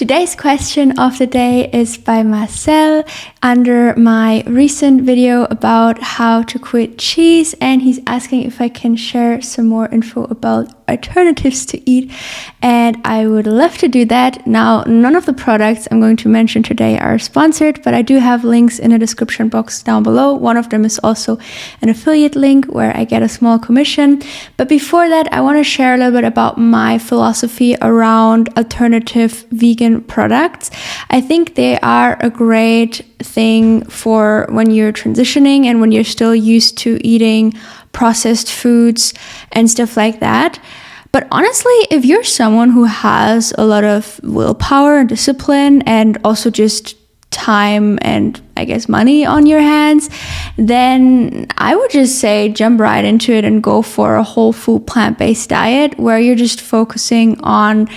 Today's question of the day is by Marcel under my recent video about how to quit cheese, and he's asking if I can share some more info about alternatives to eat, and I would love to do that. Now, none of the products I'm going to mention today are sponsored, but I do have links in the description box down below. One of them is also an affiliate link where I get a small commission. But before that, I want to share a little bit about my philosophy around alternative vegan products. I think they are a great thing for when you're transitioning and when you're still used to eating processed foods and stuff like that. But honestly, if you're someone who has a lot of willpower and discipline and also just time and I guess money on your hands, then I would just say jump right into it and go for a whole food plant-based diet where you're just focusing on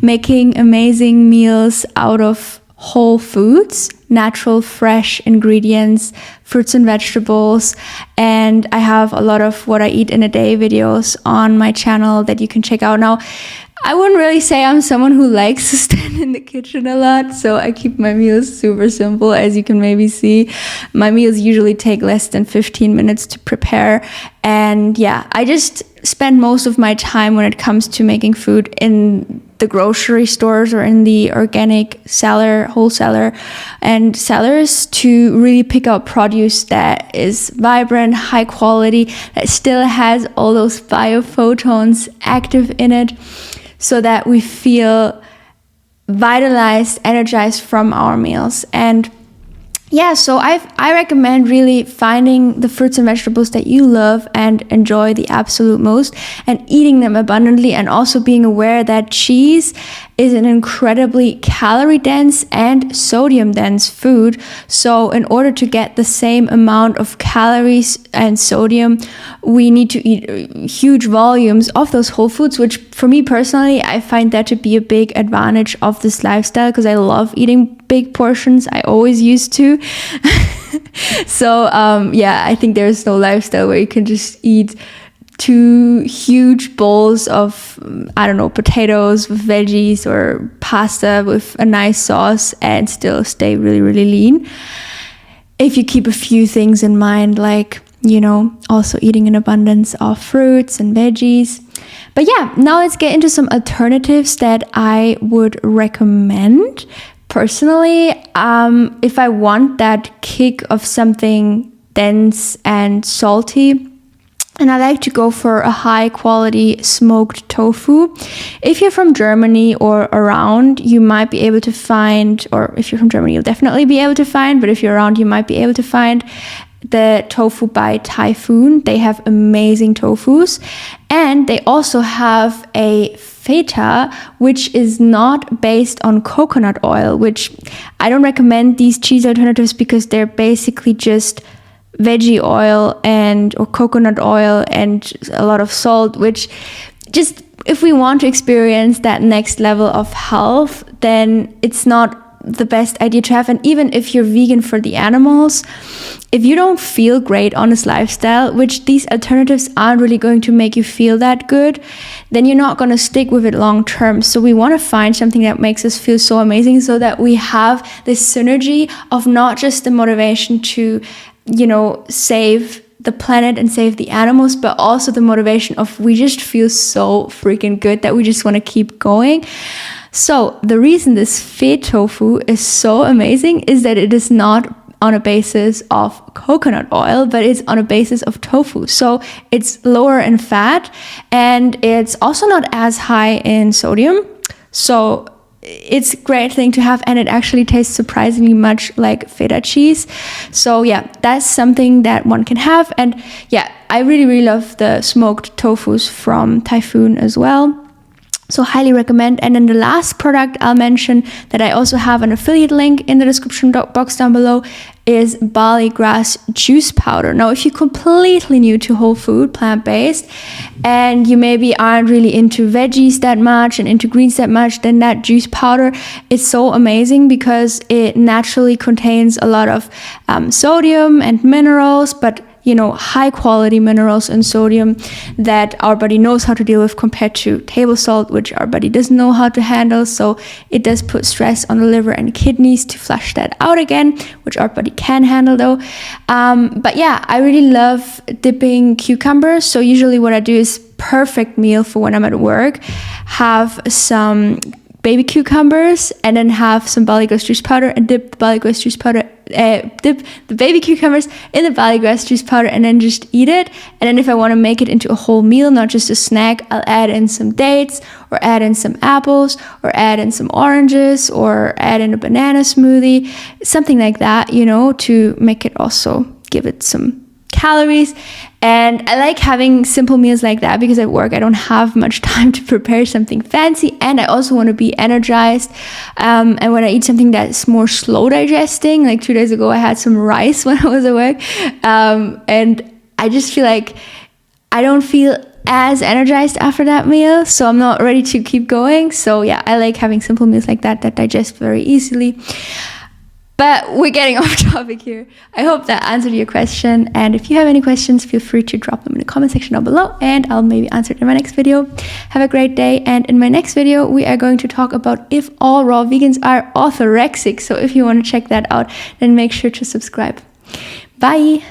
making amazing meals out of whole foods, natural, fresh ingredients, fruits and vegetables. And I have a lot of what I eat in a day videos on my channel that you can check out. Now, I wouldn't really say I'm someone who likes to stand in the kitchen a lot, so I keep my meals super simple. As you can maybe see, my meals usually take less than 15 minutes to prepare. And yeah, I just spend most of my time when it comes to making food in the grocery stores or in the organic seller, wholesaler and sellers to really pick out produce that is vibrant, high quality, that still has all those biophotons active in it, so that we feel vitalized, energized from our meals. And yeah, so I recommend really finding the fruits and vegetables that you love and enjoy the absolute most and eating them abundantly, and also being aware that cheese is an incredibly calorie dense and sodium dense food. So in order to get the same amount of calories and sodium, we need to eat huge volumes of those whole foods, which for me personally, I find that to be a big advantage of this lifestyle because I love eating big portions. I always used to. So yeah, I think there's no lifestyle where you can just eat 2 huge bowls of, I don't know, potatoes with veggies or pasta with a nice sauce and still stay really, really lean. If you keep a few things in mind, like, you know, also eating an abundance of fruits and veggies. But yeah, now let's get into some alternatives that I would recommend. Personally, if I want that kick of something dense and salty, and I like to go for a high quality smoked tofu. If you're from Germany or around, you might be able to find, or if you're from Germany, you'll definitely be able to find, but if you're around, you might be able to find the tofu by Typhoon. They have amazing tofus, and they also have a Feta, which is not based on coconut oil, which I don't recommend these cheese alternatives because they're basically just veggie oil or coconut oil and a lot of salt, which just, if we want to experience that next level of health, then it's not the best idea to have. And even if you're vegan for the animals, if you don't feel great on this lifestyle, which these alternatives aren't really going to make you feel that good, then you're not going to stick with it long term. So we want to find something that makes us feel so amazing, so that we have this synergy of not just the motivation to, you know, save the planet and save the animals, but also the motivation of we just feel so freaking good that we just want to keep going. So the reason this Fetofu is so amazing is that it is not on a basis of coconut oil, but it's on a basis of tofu. So it's lower in fat and it's also not as high in sodium. So it's a great thing to have, and it actually tastes surprisingly much like feta cheese. So yeah, that's something that one can have. And yeah, I really, really love the smoked tofus from Typhoon as well. So highly recommend. And then the last product I'll mention that I also have an affiliate link in the description box down below is barley grass juice powder. Now, if you're completely new to whole food, plant-based, and you maybe aren't really into veggies that much and into greens that much, then that juice powder is so amazing because it naturally contains a lot of sodium and minerals, but high quality minerals and sodium that our body knows how to deal with, compared to table salt, which our body doesn't know how to handle. So it does put stress on the liver and kidneys to flush that out again, which our body can handle though. But yeah, I really love dipping cucumbers. So usually what I do is perfect meal for when I'm at work, have some baby cucumbers and then have some barley grass juice powder and dip the baby cucumbers in the barley grass juice powder and then just eat it. And then if I want to make it into a whole meal, not just a snack, I'll add in some dates or add in some apples or add in some oranges or add in a banana smoothie, something like that, to make it also give it some calories. And I like having simple meals like that because at work I don't have much time to prepare something fancy, and I also want to be energized. And when I eat something that's more slow digesting, like 2 days ago I had some rice when I was at work, and I just feel like I don't feel as energized after that meal, so I'm not ready to keep going. So yeah, I like having simple meals like that digest very easily. But we're getting off topic here. I hope that answered your question. And if you have any questions, feel free to drop them in the comment section down below and I'll maybe answer it in my next video. Have a great day. And in my next video, we are going to talk about if all raw vegans are orthorexic. So if you want to check that out, then make sure to subscribe. Bye.